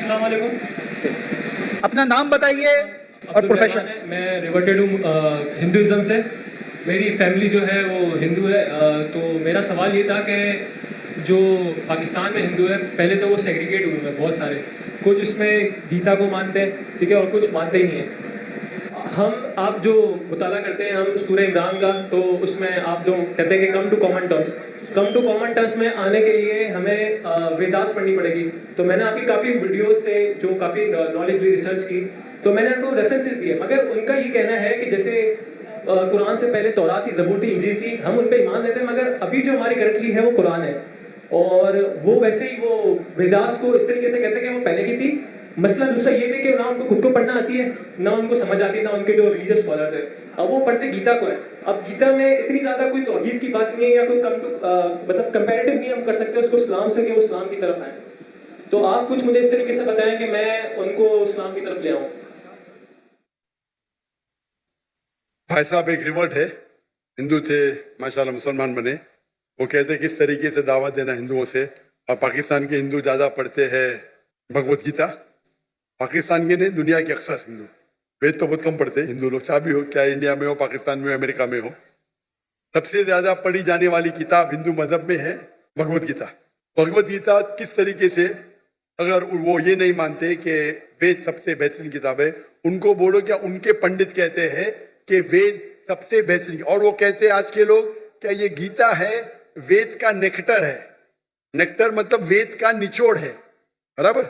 अस्सलाम वालेकुम। अपना नाम बताइए और प्रोफेशन। मैं रिवर्टेड हूँ हिंदुज़म से। मेरी फैमिली जो है वो हिंदू है। तो मेरा सवाल ये था कि जो पाकिस्तान में हिंदू है, पहले तो वो सेग्रीगेट हुए हैं बहुत सारे। कुछ इसमें गीता को मानते हैं, ठीक है, और कुछ मानते ही नहीं हैं। आप जो मुताला करते हैं हम सूरह इमरान का, तो उसमें आप जो कहते हैं कि कम टू कॉमन टर्म्स में आने के लिए हमें वेदास पढ़नी पड़ेगी। तो मैंने आपकी काफ़ी वीडियो से जो काफ़ी नॉलेज भी रिसर्च की, तो मैंने उनको रेफरेंसेस दिए, मगर उनका ये कहना है कि जैसे कुरान से पहले तौरात थी, ज़बूर थी, इंजील थी, हम उन पर ईमान लेते हैं, मगर अभी जो हमारी करंटली है वो कुरान है। और वो वैसे ही वो वेदास को इस तरीके से कहते हैं कि वो पहले की थी। मसला दूसरा ये भी कि ना उनको खुद को पढ़ना आती है, ना उनको समझ आती है, ना उनके जो रिलीजियस स्कॉलर्स है। अब वो पढ़ते गीता को है। अब गीता में इतनी ज़्यादा कोई तौहीद की बात नहीं है, या कोई मतलब कंपैरेटिव नहीं हम कर सकते उसको इस्लाम से कि वो इस्लाम की तरफ आए। तो आप कुछ मुझे इस तरीके से बताएं कि मैं उनको इस्लाम की तरफ ले आऊँ। भाई साहब एक रिवर्ट है, हिंदू थे, माशाल्लाह मुसलमान बने। वो कहते किस तरीके से दावत देना हिंदुओं से। और पाकिस्तान के हिंदू ज़्यादा पढ़ते हैं भगवत गीता, पाकिस्तान के नहीं, दुनिया के अक्सर हिंदू। वेद तो बहुत कम पढ़ते हिंदू लोग, चाहे भी हो, क्या इंडिया में हो, पाकिस्तान में हो, अमेरिका में हो। सबसे ज़्यादा पढ़ी जाने वाली किताब हिंदू मजहब में है भगवत गीता। भगवत गीता किस तरीके से, अगर वो ये नहीं मानते कि वेद सबसे बेहतरीन किताब है, उनको बोलो क्या उनके पंडित कहते हैं कि वेद सबसे बेहतरीन। और वो कहते हैं आज के लोग क्या ये गीता है वेद का नेक्टर है। नेक्टर मतलब वेद का निचोड़ है, बराबर।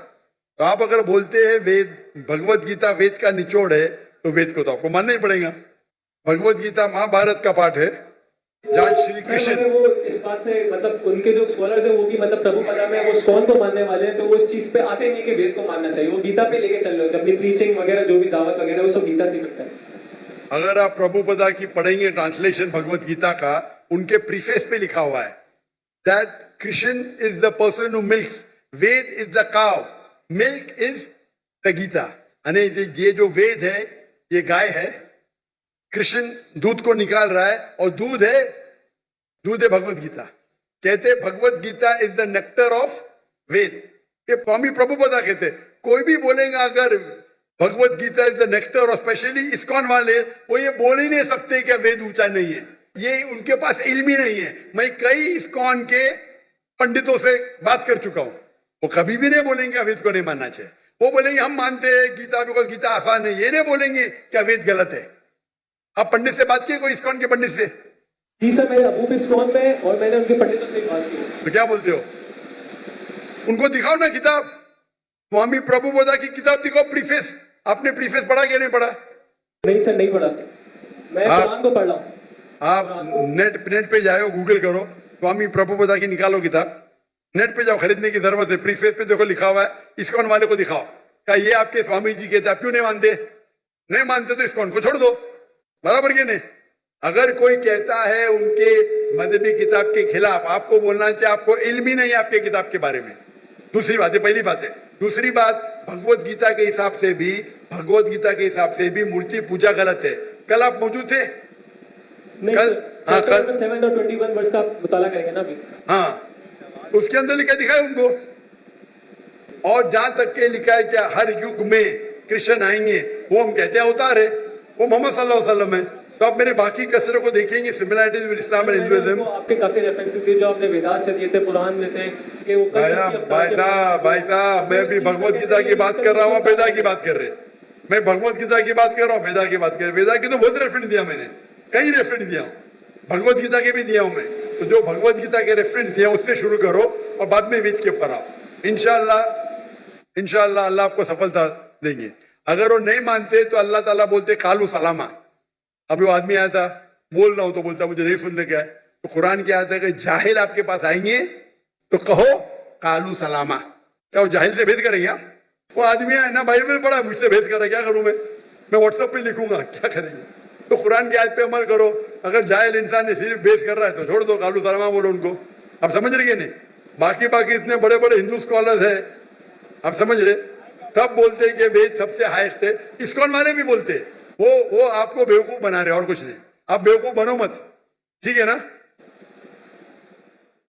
तो आप अगर बोलते हैं वेद भगवत गीता वेद का निचोड़ है, तो वेद को तो आपको मानना ही पड़ेगा। भगवत गीता महाभारत का पाठ है, जहाँ श्री कृष्ण वो इस बात से मतलब उनके जो स्कॉलर्स हैं वो भी मतलब प्रभुपदा में वो स्कॉन को मानने वाले हैं, तो वो इस चीज पे आते नहीं कि वेद को मानना चाहिए। वो गीता पे लेके चल रहे होते हैं अपनी प्रीचिंग वगैरह, जो भी दावत वगैरह वो सब गीता से करते हैं। अगर आप प्रभुपदा की पढ़ेंगे ट्रांसलेशन भगवत गीता का, उनके प्रीफेस पे लिखा हुआ है that Krishna is the person who milks, Veda is the cow, milk is the Gita. यानी ये जो वेद है ये गाय है, कृष्ण दूध को निकाल रहा है, और दूध है भगवत गीता। कहते Bhagavad Gita is the nectar of Veda. ये स्वामी प्रभुपदा कहते। कोई भी बोलेगा अगर Bhagavad Gita is the nectar, और स्पेशली इस्कॉन वाले, वो ये बोल ही नहीं सकते कि वेद ऊंचा नहीं है। ये उनके पास इल्म ही नहीं है। मैं कई इस्कॉन के पंडितों से बात कर चुका हूं, वो कभी भी नहीं बोलेंगे वेद को नहीं मानना चाहिए। वो बोलेंगे हम मानते हैं गीता, बिकॉज गीता आसान है। ये नहीं बोलेंगे क्या वेद गलत है। आप पंडित से बात किए कोई इस्कॉन के पंडित से? जी सर, मेरे अबू भी इस्कॉन में, और मैंने उनके पंडितों से बात की। तो क्या बोलते हो? उनको दिखाओ ना किताब, स्वामी प्रभुपदा की किताब दिखाओ, प्रीफेस। आपने प्रीफेस पढ़ा क्या नहीं पढ़ा? नहीं सर, नहीं पढ़ा। मैं कुरान को पढ़ रहा हूँ। आप नेट पे जाओ, गूगल करो, स्वामी प्रभुपदा की निकालो किताब, नेट पे जाओ, खरीदने की जरूरत है। प्रीफेस पे देखो लिखा हुआ है, इस्कॉन वाले को दिखाओ क्या ये आपके स्वामी जी कहते, आप क्यों नहीं मानते? नहीं मानते तो इस्कॉन को छोड़ दो, बराबर के नहीं। अगर कोई कहता है उनके मजहबी किताब के खिलाफ, आपको बोलना चाहिए आपको इल्म ही नहीं है आपके किताब के बारे में। दूसरी बात है, पहली बात है। दूसरी बात, भगवत गीता के हिसाब से भी मूर्ति पूजा गलत है। कल आप मौजूद थे? कल 7 और 21 वर्ष का मुताला करेंगे ना अभी। हाँ, उसके अंदर लिखा दिखाए उनको। और जहां तक के लिखा है क्या हर युग में कृष्ण आएंगे, वो हम कहते हैं अवतार है, वो मोहम्मद सल्लल्लाहु अलैहि वसल्लम है। तो आप मेरे बाकी कसरों को देखेंगे, similarities with Islam and Hinduism. आपके काफी रेफरेंसेस दिए जो आपने वेदास से दिए थे, कुरान में से कि वो भाई साहब मैं भी भगवत गीता की बात कर रहा हूँ, वेदा की बात कर रहे। मैं भगवत गीता की बात कर रहा हूँ, वेदा की बात कर रहे। वेदा की तो बहुत रेफरेंस दिया मैंने, कई रेफरेंस दिया हूँ, भगवत गीता के भी दिया हूँ मैं। तो जो भगवत गीता के रेफरेंस दिया उससे शुरू करो और बाद में वेद के ऊपर आओ। इंशाअल्लाह अल्लाह आपको सफलता देंगे। अगर वो नहीं मानते तो अल्लाह ताला बोलते कालू सलामा। अभी वो आदमी आया था, बोल रहा हूं तो बोलता मुझे नहीं सुनने क्या है। तो कुरान क्या आता है कि जाहिल आपके पास आएंगे तो कहो कालू सलामा। क्या वो जाहिल से भेद करेंगे आप? वो आदमी है ना, बाइबल पढ़ा, मुझसे भेद कर रहा, क्या करूं मैं व्हाट्सएप पे लिखूंगा, क्या करेंगे? तो कुरान की आयत पे अमल करो। अगर जाहिल इंसान ने सिर्फ भेद कर रहा है तो छोड़ दो, कालू सलामा बोलो उनको। आप समझ रहे नहीं? बाकी इतने बड़े बड़े हिंदू स्कॉलर्स है, आप समझ रहे, सब बोलते हैं कि वेद सबसे हाईएस्ट है। इस्कॉन वाले भी बोलते हैं। वो आपको बेवकूफ बना रहे और कुछ नहीं। आप बेवकूफ बनो मत, ठीक है ना?